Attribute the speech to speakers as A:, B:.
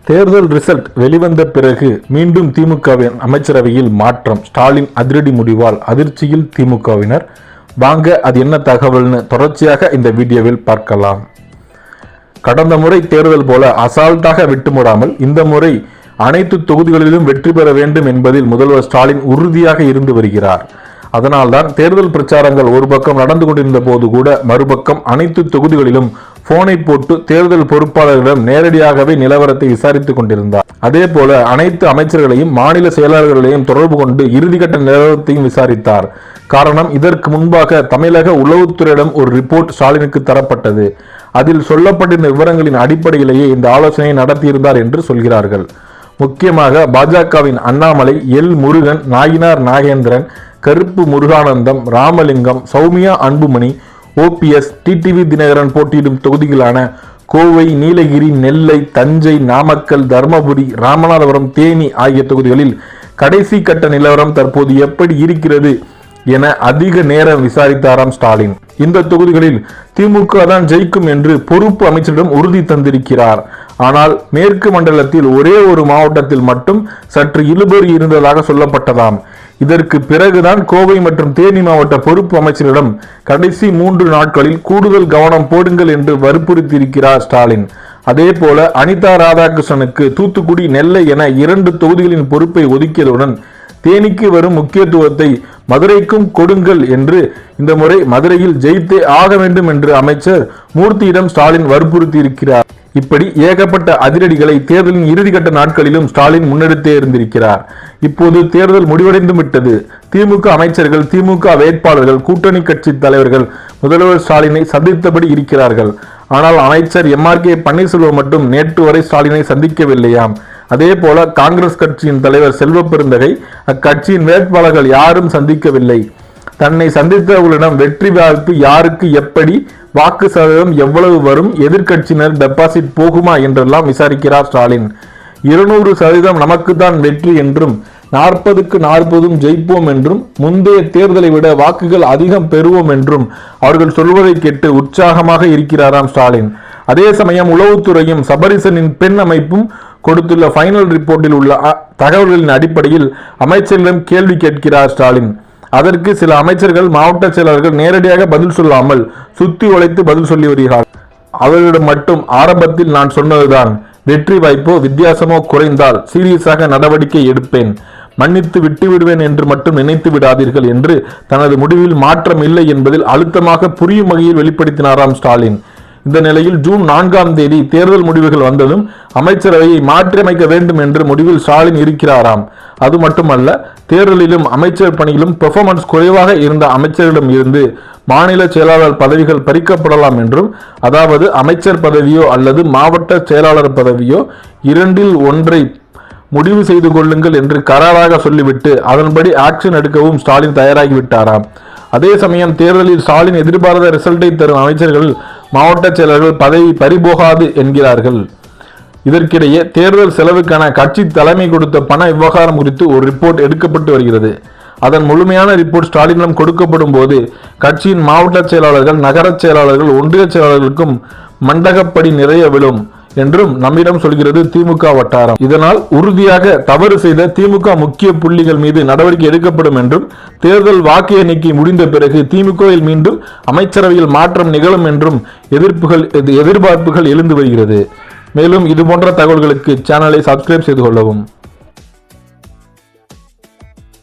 A: தேர்தல் ரிசல்ட் வெளிவந்த பிறகு மீண்டும் திமுகவின் அமைச்சரவையில் மாற்றம். ஸ்டாலின் அதிரடி முடிவால் அதிர்ச்சியில் திமுகவினர். வாங்க அது என்ன தகவல்னு தொடர்ச்சியாக இந்த வீடியோவில் பார்க்கலாம். கடந்த முறை தேர்தல் போல அசால்ட்டாக விட்டுமுடாமல் இந்த முறை அனைத்து தொகுதிகளிலும் வெற்றி பெற வேண்டும் என்பதில் முதல்வர் ஸ்டாலின் உறுதியாக இருந்து வருகிறார். அதனால்தான் தேர்தல் பிரச்சாரங்கள் ஒரு பக்கம் நடந்து கொண்டிருந்த போது கூட மறுபக்கம் அனைத்து தொகுதிகளிலும் போனை போட்டு தேர்தல் பொறுப்பாளர்களிடம் நேரடியாகவே நிலவரத்தை விசாரித்துக் கொண்டிருந்தார். அதே போல அனைத்து அமைச்சர்களையும் மாநில செயலாளர்களையும் தொடர்பு கொண்டு இறுதிக்கட்ட நிலவரத்தையும் விசாரித்தார். காரணம், இதற்கு முன்பாக தமிழக உளவுத்துறையிடம் ஒரு ரிப்போர்ட் ஸ்டாலினுக்கு தரப்பட்டது. அதில் சொல்லப்பட்டிருந்த விவரங்களின் அடிப்படையிலேயே இந்த ஆலோசனையை நடத்தியிருந்தார் என்று சொல்கிறார்கள். முக்கியமாக பாஜகவின் அண்ணாமலை, எல் முருகன், நாயினார் நாகேந்திரன், கருப்பு முருகானந்தம், ராமலிங்கம், சௌமியா அன்புமணி, OPS, டிடிவி தினகரன் போட்டியிடும் தொகுதிகளான கோவை, நீலகிரி, நெல்லை, தஞ்சை, நாமக்கல், தர்மபுரி, ராமநாதபுரம், தேனி ஆகிய தொகுதிகளில் கடைசி கட்ட நிலவரம் தற்போது எப்படி இருக்கிறது என அதிக நேரம் விசாரித்தாராம் ஸ்டாலின். இந்த தொகுதிகளில் திமுக தான் ஜெயிக்கும் என்று பொறுப்பு அமைச்சரிடம் உறுதி தந்திருக்கிறார். ஆனால் மேற்கு மண்டலத்தில் ஒரே ஒரு மாவட்டத்தில் மட்டும் சற்று இழுபறி இருந்ததாக சொல்லப்பட்டதாம். இதற்கு பிறகுதான் கோவை மற்றும் தேனி மாவட்ட பொறுப்பு அமைச்சரிடம் கடைசி 3 நாட்களில் கூடுதல் கவனம் போடுங்கள் என்று வற்புறுத்தியிருக்கிறார் ஸ்டாலின். அதே போல அனிதா ராதாகிருஷ்ணனுக்கு தூத்துக்குடி, நெல்லை என 2 தொகுதிகளின் பொறுப்பை ஒதுக்கியதுடன் தேனிக்கு வரும் முக்கியத்துவத்தை மதுரைக்கும் கொடுங்கள் என்று இந்த முறை மதுரையில் ஜெயித்தே ஆக வேண்டும் என்று அமைச்சர் மூர்த்தியிடம் ஸ்டாலின் வற்புறுத்தி இருக்கிறார். இப்படி ஏகப்பட்ட அதிரடிகளை தேர்தலின் இறுதிக்கட்ட நாட்களிலும் ஸ்டாலின் முன்னெடுத்தே இருந்திருக்கிறார். இப்போது தேர்தல் முடிவடைந்து விட்டது. திமுக அமைச்சர்கள், திமுக வேட்பாளர்கள், கூட்டணி கட்சி தலைவர்கள் முதல்வர் ஸ்டாலினை சந்தித்தபடி இருக்கிறார்கள். ஆனால் அமைச்சர் MRK பன்னீர்செல்வம் மட்டும் நேற்று வரை ஸ்டாலினை சந்திக்கவில்லையாம். அதே போல காங்கிரஸ் கட்சியின் தலைவர் செல்வ பெருந்தகை அக்கட்சியின் வேட்பாளர்கள் யாரும் சந்திக்கவில்லை. தன்னை சந்தித்தவர்களிடம் வெற்றி வாய்ப்பு யாருக்கு, எப்படி, வாக்கு சதவீதம் எவ்வளவு வரும், எதிர்கட்சியினர் டெபாசிட் போகுமா என்றெல்லாம் விசாரிக்கிறார் ஸ்டாலின். 200% நமக்கு தான் வெற்றி என்றும் 40க்கு 40 ஜெயிப்போம் என்றும் முந்தைய தேர்தலை விட வாக்குகள் அதிகம் பெறுவோம் என்றும் அவர்கள் சொல்வதை கேட்டு உற்சாகமாக இருக்கிறாராம் ஸ்டாலின். அதே சமயம் உளவுத்துறையும் சபரிசனின் பெண் அமைப்பும் கொடுத்துள்ள ஃபைனல் ரிப்போர்ட்டில் உள்ள தகவல்களின் அடிப்படையில் அமைச்சர்களிடம் கேள்வி கேட்கிறார் ஸ்டாலின். அதற்கு சில அமைச்சர்கள், மாவட்ட செயலாளர்கள் நேரடியாக பதில் சொல்லாமல் சுத்தி உழைத்து பதில் சொல்லி வருகிறார். அவர்களிடம் மட்டும் ஆரம்பத்தில் நான் சொன்னதுதான், வெற்றி வாய்ப்போ வித்தியாசமோ குறைந்தால் சீரியஸாக நடவடிக்கை எடுப்பேன், மன்னித்து விட்டு விடுவேன் என்று மட்டும் நினைத்து விடாதீர்கள் என்று தனது முடிவில் மாற்றம் இல்லை என்பதில் அழுத்தமாக புரியும் வகையில் வெளிப்படுத்தினாராம் ஸ்டாலின். இந்த நிலையில் ஜூன் 4ஆம் தேதி தேர்தல் முடிவுகள் வந்ததும் அமைச்சரவையை மாற்றியமைக்க வேண்டும் என்று முடிவில் ஸ்டாலின் இருக்கிறாராம். அது மட்டுமல்ல, தேர்தலிலும் அமைச்சர் பணியிலும் பெர்ஃபார்மன்ஸ் குறைவாக இருந்த அமைச்சர்களிடம் இருந்து மாநில செயலாளர் பதவிகள் பறிக்கப்படலாம் என்றும், அதாவது அமைச்சர் பதவியோ அல்லது மாவட்ட செயலாளர் பதவியோ 2இல் ஒன்றை முடிவு செய்து கொள்ளுங்கள் என்று கராராக சொல்லிவிட்டு அதன்படி ஆக்ஷன் எடுக்கவும் ஸ்டாலின் தயாராகிவிட்டாராம். அதே சமயம் தேர்தலில் ஸ்டாலின் எதிர்பார்த்த ரிசல்ட்டை தரும் அமைச்சர்கள், மாவட்ட செயலர்கள் பதவி பறிபோகாது என்கிறார்கள். இதற்கிடையே தேர்தல் செலவுக்கான கட்சி தலைமை கொடுத்த பண விவகாரம் குறித்து ஒரு ரிப்போர்ட் எடுக்கப்பட்டு வருகிறது. அதன் முழுமையான ரிப்போர்ட் ஸ்டாலினிடம் கொடுக்கப்படும் போது கட்சியின் மாவட்ட செயலாளர்கள், நகர செயலாளர்கள், ஒன்றிய செயலாளர்களுக்கும் மண்டகப்படி நிறைய விழும் என்றும் நம்மிடம் சொல்கிறது திமுக வட்டாரம். இதனால் உறுதியாக தவறு செய்த திமுக முக்கிய புள்ளிகள் மீது நடவடிக்கை எடுக்கப்படும் என்றும், தேர்தல் வாக்கு எண்ணிக்கை முடிந்த பிறகு திமுகவில் மீண்டும் அமைச்சரவையில் மாற்றம் நிகழும் என்றும் எதிர்பார்ப்புகள் எழுந்து வருகிறது. மேலும் இதுபோன்ற தகவல்களுக்கு சேனலை சப்ஸ்கிரைப் செய்து கொள்ளவும்.